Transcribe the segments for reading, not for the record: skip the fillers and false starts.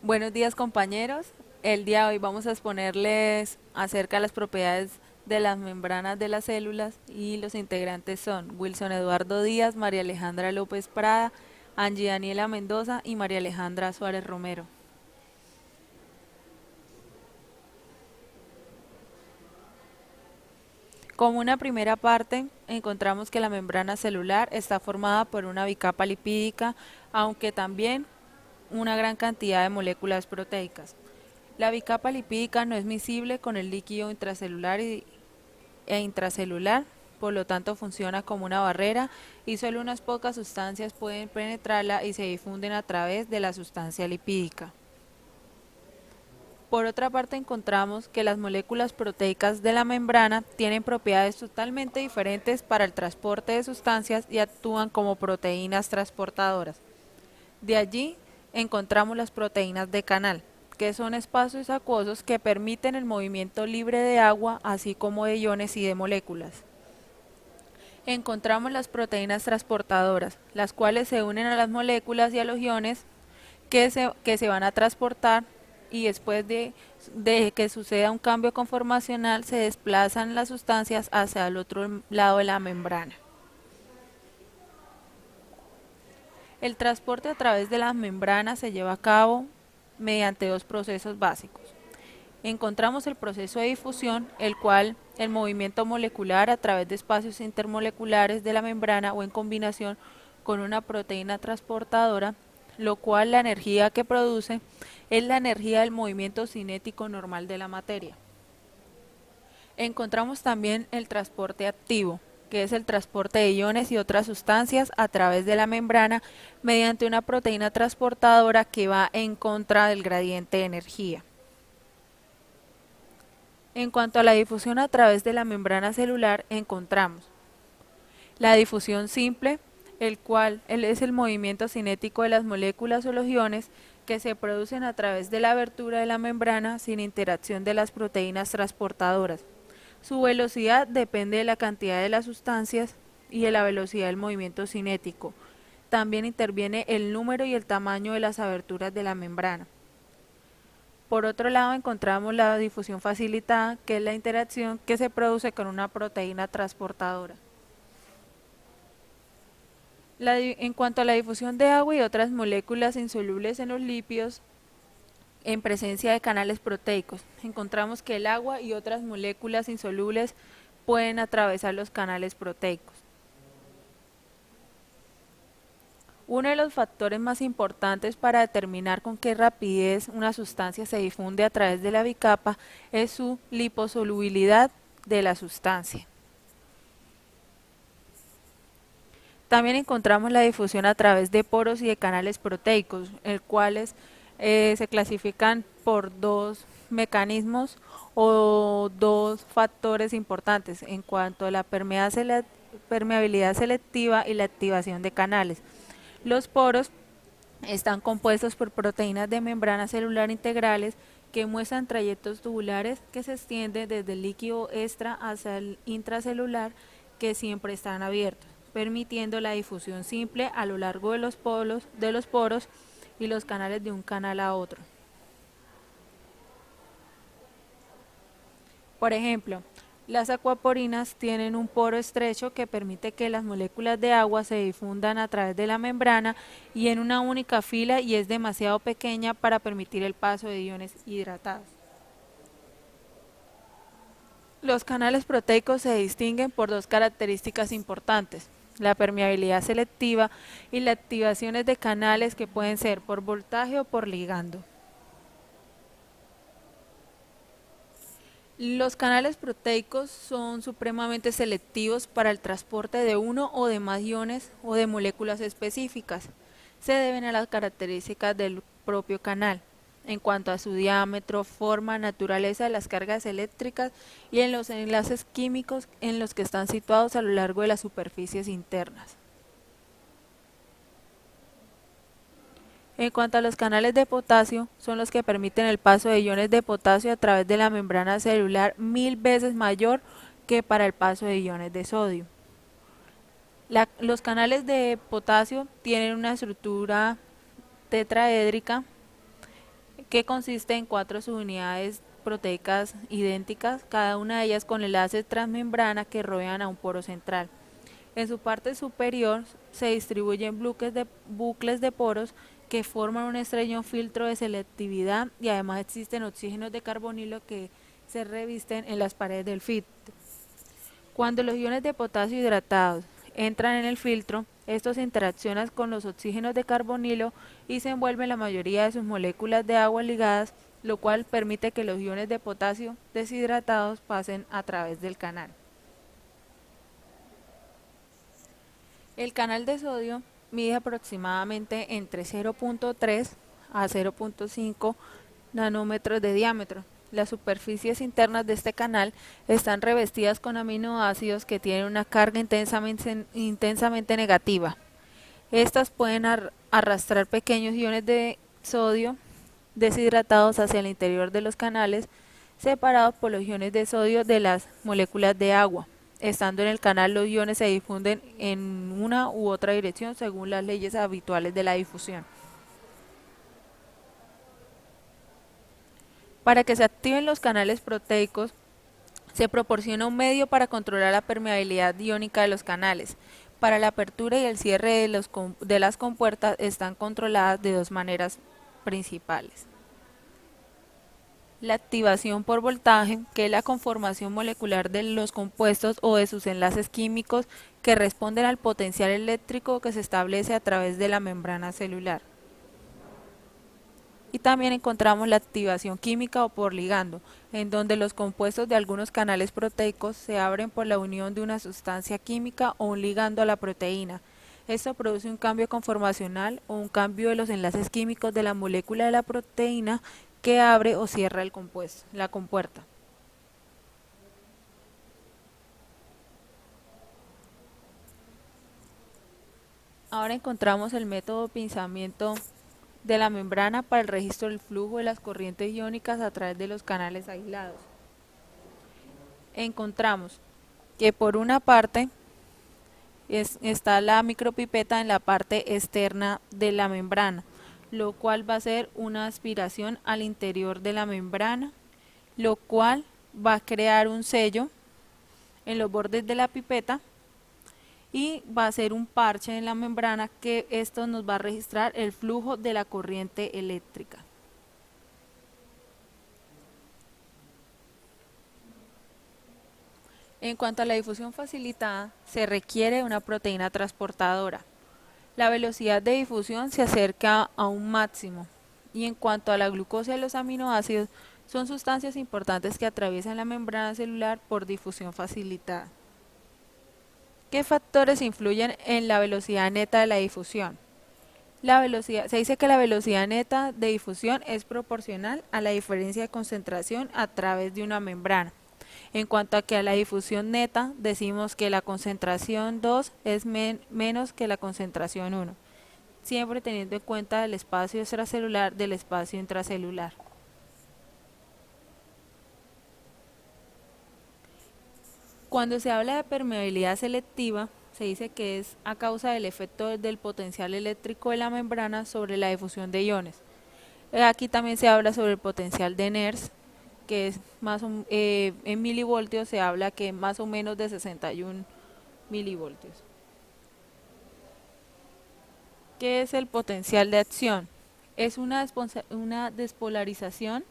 Buenos días compañeros, el día de hoy vamos a exponerles acerca de las propiedades de las membranas de las células y los integrantes son Wilson Eduardo Díaz, María Alejandra López Prada, Angie Daniela Mendoza y María Alejandra Suárez Romero. Como una primera parte, encontramos que la membrana celular está formada por una bicapa lipídica, aunque también una gran cantidad de moléculas proteicas. La bicapa lipídica no es miscible con el líquido intracelular e intracelular, por lo tanto funciona como una barrera y solo unas pocas sustancias pueden penetrarla y se difunden a través de la sustancia lipídica. Por otra parte, encontramos que las moléculas proteicas de la membrana tienen propiedades totalmente diferentes para el transporte de sustancias y actúan como proteínas transportadoras. De allí encontramos las proteínas de canal, que son espacios acuosos que permiten el movimiento libre de agua, así como de iones y de moléculas. Encontramos las proteínas transportadoras, las cuales se unen a las moléculas y a los iones que se van a transportar y después de que suceda un cambio conformacional se desplazan las sustancias hacia el otro lado de la membrana. El transporte a través de las membranas se lleva a cabo mediante dos procesos básicos. Encontramos el proceso de difusión, el cual el movimiento molecular a través de espacios intermoleculares de la membrana o en combinación con una proteína transportadora, lo cual la energía que produce es la energía del movimiento cinético normal de la materia. Encontramos también el transporte activo, que es el transporte de iones y otras sustancias a través de la membrana mediante una proteína transportadora que va en contra del gradiente de energía. En cuanto a la difusión a través de la membrana celular, encontramos la difusión simple, el cual es el movimiento cinético de las moléculas o los iones que se producen a través de la abertura de la membrana sin interacción de las proteínas transportadoras. Su velocidad depende de la cantidad de las sustancias y de la velocidad del movimiento cinético. También interviene el número y el tamaño de las aberturas de la membrana. Por otro lado, encontramos la difusión facilitada, que es la interacción que se produce con una proteína transportadora. En cuanto a la difusión de agua y otras moléculas insolubles en los lípidos, en presencia de canales proteicos, encontramos que el agua y otras moléculas insolubles pueden atravesar los canales proteicos. Uno de los factores más importantes para determinar con qué rapidez una sustancia se difunde a través de la bicapa es su liposolubilidad de la sustancia. También encontramos la difusión a través de poros y de canales proteicos, el cuales se clasifican por dos mecanismos o dos factores importantes en cuanto a la permeabilidad selectiva y la activación de canales. Los poros están compuestos por proteínas de membrana celular integrales que muestran trayectos tubulares que se extienden desde el líquido extra hacia el intracelular, que siempre están abiertos, permitiendo la difusión simple a lo largo de los poros y los canales de un canal a otro. Por ejemplo, las acuaporinas tienen un poro estrecho que permite que las moléculas de agua se difundan a través de la membrana y en una única fila, y es demasiado pequeña para permitir el paso de iones hidratados. Los canales proteicos se distinguen por dos características importantes: la permeabilidad selectiva y las activaciones de canales, que pueden ser por voltaje o por ligando. Los canales proteicos son supremamente selectivos para el transporte de uno o de más iones o de moléculas específicas. Se deben a las características del propio canal, en cuanto a su diámetro, forma, naturaleza de las cargas eléctricas y en los enlaces químicos en los que están situados a lo largo de las superficies internas. En cuanto a los canales de potasio, son los que permiten el paso de iones de potasio a través de la membrana celular 1000 veces mayor que para el paso de iones de sodio. Los canales de potasio tienen una estructura tetraédrica que consiste en 4 subunidades proteicas idénticas, cada una de ellas con enlaces transmembrana que rodean a un poro central. En su parte superior se distribuyen bucles de poros que forman un estrecho filtro de selectividad y además existen oxígenos de carbonilo que se revisten en las paredes del filtro. Cuando los iones de potasio hidratados entran en el filtro, estos interaccionan con los oxígenos de carbonilo y se envuelven la mayoría de sus moléculas de agua ligadas, lo cual permite que los iones de potasio deshidratados pasen a través del canal. El canal de sodio mide aproximadamente entre 0.3 a 0.5 nanómetros de diámetro. Las superficies internas de este canal están revestidas con aminoácidos que tienen una carga intensamente negativa. Estas pueden arrastrar pequeños iones de sodio deshidratados hacia el interior de los canales, separados por los iones de sodio de las moléculas de agua. Estando en el canal, los iones se difunden en una u otra dirección según las leyes habituales de la difusión. Para que se activen los canales proteicos, se proporciona un medio para controlar la permeabilidad iónica de los canales. Para la apertura y el cierre de las compuertas están controladas de dos maneras principales. La activación por voltaje, que es la conformación molecular de los compuestos o de sus enlaces químicos que responden al potencial eléctrico que se establece a través de la membrana celular. Y también encontramos la activación química o por ligando, en donde los compuestos de algunos canales proteicos se abren por la unión de una sustancia química o un ligando a la proteína. Esto produce un cambio conformacional o un cambio de los enlaces químicos de la molécula de la proteína que abre o cierra el compuesto, la compuerta. Ahora encontramos el método de pinzamiento de la membrana para el registro del flujo de las corrientes iónicas a través de los canales aislados. Encontramos que por una parte está la micropipeta en la parte externa de la membrana, lo cual va a ser una aspiración al interior de la membrana, lo cual va a crear un sello en los bordes de la pipeta y va a ser un parche en la membrana que esto nos va a registrar el flujo de la corriente eléctrica. En cuanto a la difusión facilitada, se requiere una proteína transportadora. La velocidad de difusión se acerca a un máximo. Y en cuanto a la glucosa y los aminoácidos, son sustancias importantes que atraviesan la membrana celular por difusión facilitada. ¿Qué factores influyen en la velocidad neta de la difusión? Se dice que la velocidad neta de difusión es proporcional a la diferencia de concentración a través de una membrana. En cuanto a que a la difusión neta, decimos que la concentración 2 es menos que la concentración 1, siempre teniendo en cuenta el espacio extracelular del espacio intracelular. Cuando se habla de permeabilidad selectiva, se dice que es a causa del efecto del potencial eléctrico de la membrana sobre la difusión de iones. Aquí también se habla sobre el potencial de Nernst, que es en milivoltios se habla que más o menos de 61 milivoltios. ¿Qué es el potencial de acción? Es una despolarización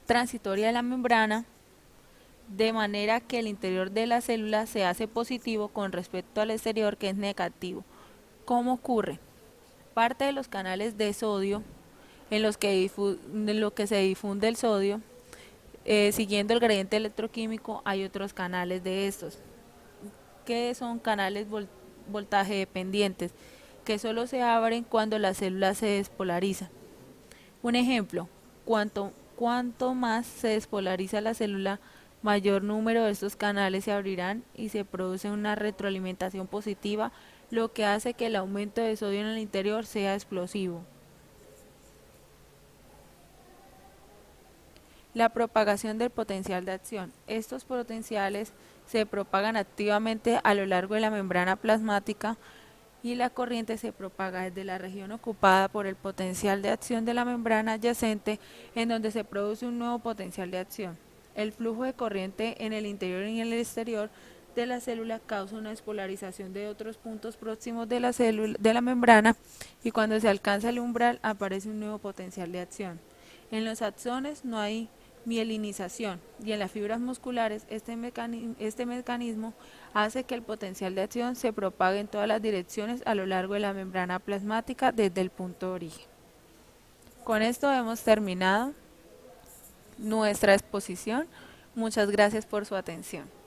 transitoria de la membrana, de manera que el interior de la célula se hace positivo con respecto al exterior, que es negativo. ¿Cómo ocurre? Parte de los canales de sodio en lo que se difunde el sodio, siguiendo el gradiente electroquímico, hay otros canales de estos, que son canales voltaje dependientes, que solo se abren cuando la célula se despolariza. Un ejemplo, cuanto más se despolariza la célula, mayor número de estos canales se abrirán y se produce una retroalimentación positiva, lo que hace que el aumento de sodio en el interior sea explosivo. La propagación del potencial de acción. Estos potenciales se propagan activamente a lo largo de la membrana plasmática y la corriente se propaga desde la región ocupada por el potencial de acción de la membrana adyacente, en donde se produce un nuevo potencial de acción. El flujo de corriente en el interior y en el exterior de la célula causa una despolarización de otros puntos próximos de la célula, de la membrana, y cuando se alcanza el umbral aparece un nuevo potencial de acción. En los axones no hay mielinización y en las fibras musculares este mecanismo hace que el potencial de acción se propague en todas las direcciones a lo largo de la membrana plasmática desde el punto de origen. Con esto hemos terminado nuestra exposición. Muchas gracias por su atención.